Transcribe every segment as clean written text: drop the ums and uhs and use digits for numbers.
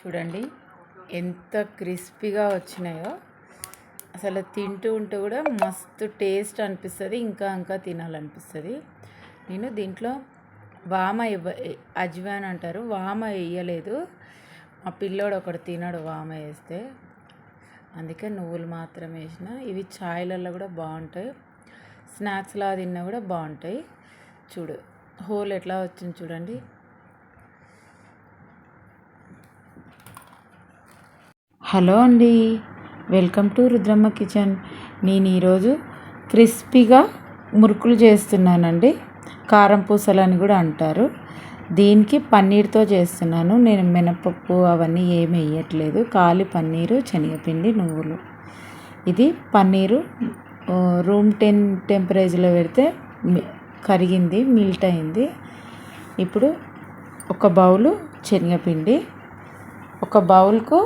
చూడండి ఎంత క్రిస్పీగా వచ్చినాయో. అసలు తింటూ ఉంటే కూడా మస్తు టేస్ట్ అనిపిస్తుంది, ఇంకా ఇంకా తినాలనిపిస్తుంది. నేను దీంట్లో వామ అజ్వాన్ అంటారు, వామ వేయలేదు. మా పిల్లోడు ఒకడు తినడు వామ వేస్తే, అందుకే నువ్వులు మాత్రం వేసిన. ఇవి ఛాయ్లలో కూడా బాగుంటాయి, స్నాక్స్లా తిన్నా కూడా బాగుంటాయి. చూడు హోల్ ఎట్లా వచ్చింది చూడండి. హలో అండి, వెల్కమ్ టు రుద్రమ్మ కిచెన్. నేను ఈరోజు క్రిస్పీగా మురుకులు చేస్తున్నానండి. కారం పూసలు అని కూడా అంటారు. దీనికి పన్నీర్తో చేస్తున్నాను. నేను మినపప్పు అవన్నీ ఏమి వేయట్లేదు, ఖాళీ పన్నీరు, శనగపిండి, నువ్వులు. ఇది పన్నీరు రూమ్ టెంపరేచర్లో పెడితే కరిగింది, మిల్ట్ అయింది. ఇప్పుడు ఒక బౌలు శనగపిండి, ఒక బౌల్కు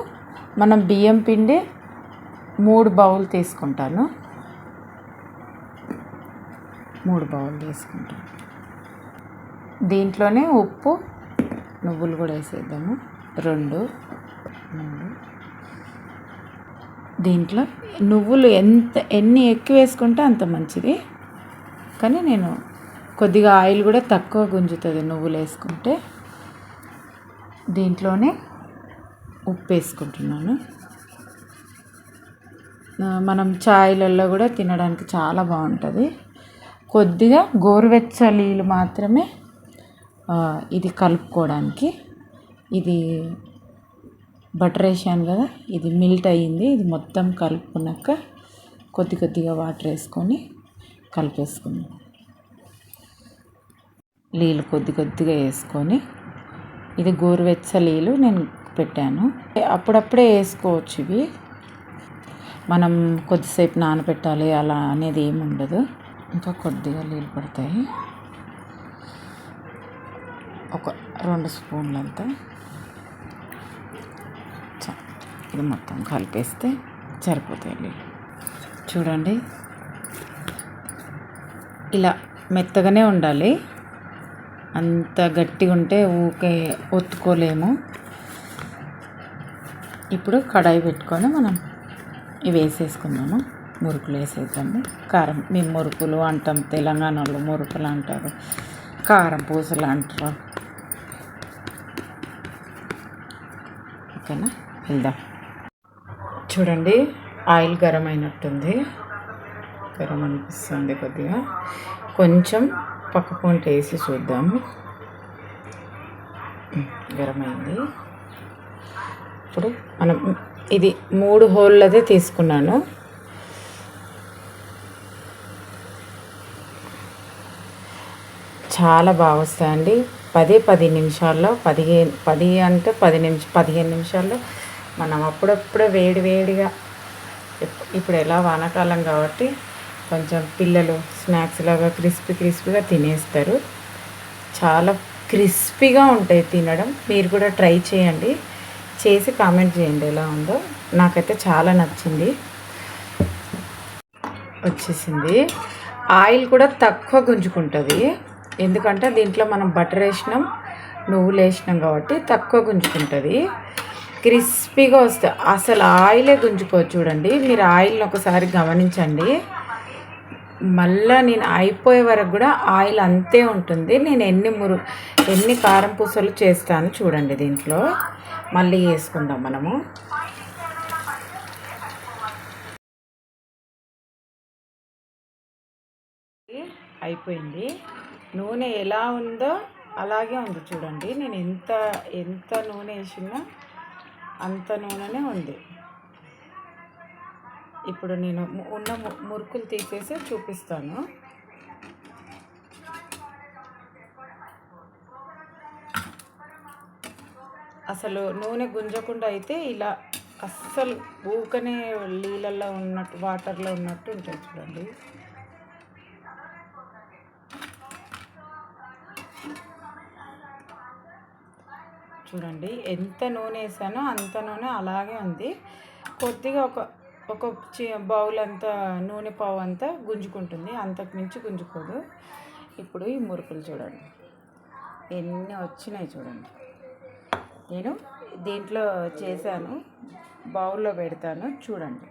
మనం బియ్యం పిండి 3 బౌల్ తీసుకుంటాను. 3 బౌల్ తీసుకుంటాను. దీంట్లోనే ఉప్పు, నువ్వులు కూడా వేసేద్దాము. 2 3. దీంట్లో నువ్వులు ఎన్ని ఎక్కువ వేసుకుంటే అంత మంచిది, కానీ నేను కొద్దిగా ఆయిల్ కూడా తక్కువ గుంజుతుంది నువ్వులు వేసుకుంటే. దీంట్లోనే ఉప్పు వేసుకుంటున్నాను. మనం ఛాయ్లలో కూడా తినడానికి చాలా బాగుంటుంది. కొద్దిగా గోరువెచ్చ నీళ్ళు మాత్రమే ఇది కలుపుకోవడానికి. ఇది బటర్ వేసాను కదా, ఇది మిల్ట్ అయ్యింది. ఇది మొత్తం కలుపుకున్నాక కొద్దిగా వాటర్ వేసుకొని కలిపేసుకున్నాం. నీళ్ళు కొద్దిగా వేసుకొని, ఇది గోరువెచ్చ నీళ్ళు నేను పెట్టాను. అప్పుడప్పుడే వేసుకోవచ్చు. ఇవి మనం కొద్దిసేపు నానబెట్టాలి అలా అనేది ఏమి ఉండదు. ఇంకా కొద్దిగా నీళ్ళు పడతాయి, ఒక 2 స్పూన్లంతా. ఇది మొత్తం కలిపేస్తే సరిపోతాయి నీళ్ళు. చూడండి, ఇలా మెత్తగానే ఉండాలి, అంత గట్టిగా ఉంటే ఊకే ఒత్తుకోలేము. ఇప్పుడు కడాయి పెట్టుకొని మనం ఇవి వేసేసుకుందాము. మురుకులు వేసేద్దాము. కారం, మేము మురుకులు అంటాం, తెలంగాణలో మురుకులు అంటారు, కారం పూసలు అంటారు. ఓకేనా, వెళ్దాం. చూడండి, ఆయిల్ గరం అయినట్టుంది, గరం అనిపిస్తుంది. కొద్దిగా కొంచెం పక్క పొంట వేసి చూద్దాము. గరం అయింది. ఇప్పుడు మనం ఇది 3 హోళ్ళదే తీసుకున్నాను. చాలా బాగా వస్తాయండి. 10 నిమిషాల్లో 15 నిమిషాల్లో మనం అప్పుడప్పుడే వేడిగా, ఇప్పుడు ఎలా వానాకాలం కాబట్టి కొంచెం పిల్లలు స్నాక్స్ లాగా క్రిస్పీగా తినేస్తారు. చాలా క్రిస్పీగా ఉంటాయి తినడం. మీరు కూడా ట్రై చేయండి, చేసి కామెంట్ చేయండి ఎలా ఉందో. నాకైతే చాలా నచ్చింది. వచ్చేసింది. ఆయిల్ కూడా తక్కువ గుంజుకుంటుంది, ఎందుకంటే దీంట్లో మనం బటర్ వేసినాం, నువ్వులు వేసినాం కాబట్టి తక్కువ గుంజుకుంటుంది. క్రిస్పీగా వస్తాయి. అసలు ఆయిలే గుంజుకోవచ్చు. చూడండి, మీరు ఆయిల్ని ఒకసారి గమనించండి. మళ్ళీ నేను అయిపోయే వరకు కూడా ఆయిల్ అంతే ఉంటుంది. నేను ఎన్ని కారం పూసలు చేస్తాను చూడండి. దీంట్లో మళ్ళీ వేసుకుందాం మనము. అయిపోయింది. నూనె ఎలా ఉందో అలాగే ఉంది చూడండి. నేను ఎంత నూనె వేసినా అంత నూనెనే ఉంది. ఇప్పుడు నేను ఉన్న మురుకులు తీసేసి చూపిస్తాను. అసలు నూనె గుంజకుండా అయితే ఇలా అస్సలు ఊకనే నీళ్ళల్లో ఉన్నట్టు, వాటర్లో ఉన్నట్టు ఉంటుంది చూడండి. చూడండి, ఎంత నూనె వేసానో అంత నూనె అలాగే ఉంది. కొద్దిగా ఒక బౌల్ అంతా నూనె పావు అంతా గుంజుకుంటుంది, అంతకు మించి గుంజుకోదు. ఇప్పుడు ఈ మురుకులు చూడండి ఎన్ని వచ్చినాయి చూడండి. నేను దీంట్లో చేశాను, బౌల్లో పెడతాను చూడండి.